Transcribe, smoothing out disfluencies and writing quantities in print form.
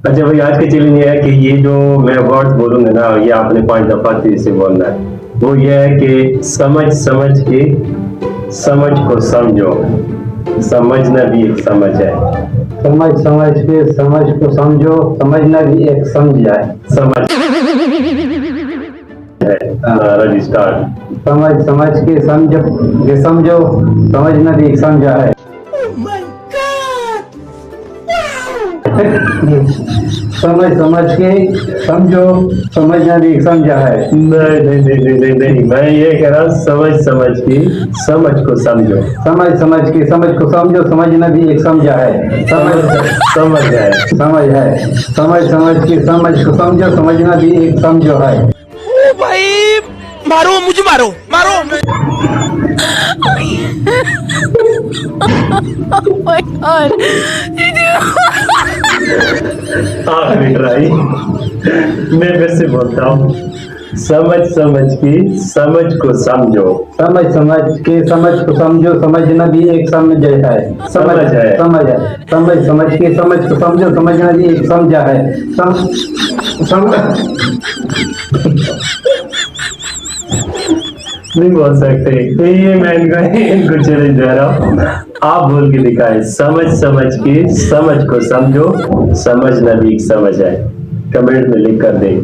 अच्छा भाई, आज की चैलेंज ये है कि ये जो मैं वर्ड्स बोलूंगा ना, ये आपने 5 दफा तेज से बोलना है। वो ये है कि समझ समझ के समझ को समझो। समझना भी एक समझ है। समझ समझ के समझ को समझो, समझना भी एक समझ है। समझ है। स्टार्ट। समझ समझ के समझो, समझना भी एक समझा है। समझ समझ के समझो, समझना भी एक समझा है। नहीं नहीं नहीं नहीं नहीं नहीं, मैं ये कह रहा हूँ समझ समझ के समझ को समझो। समझ समझ के समझ को समझो, समझना भी एक समझा है। समझ है। समझ है। समझ समझ के समझ को समझो, समझना भी एक समझो है। ओ भाई, मारो मुझे, मारो मारो। Oh my god. आखिरी ट्राई। मैं फिर से बोलता हूँ, समझ समझ के समझ को समझो। समझ समझ के समझ को समझो, समझना भी एक समझ है। समझ है। समझ है। समझ समझ के समझ को समझो, समझना भी एक समझा है। नहीं बोल सकते ये, मैं इनको चैलेंज दे रहा हूँ, आप बोल के दिखाए। समझ समझ के समझ को समझो, समझना भी एक समझ है। कमेंट में लिख कर दें।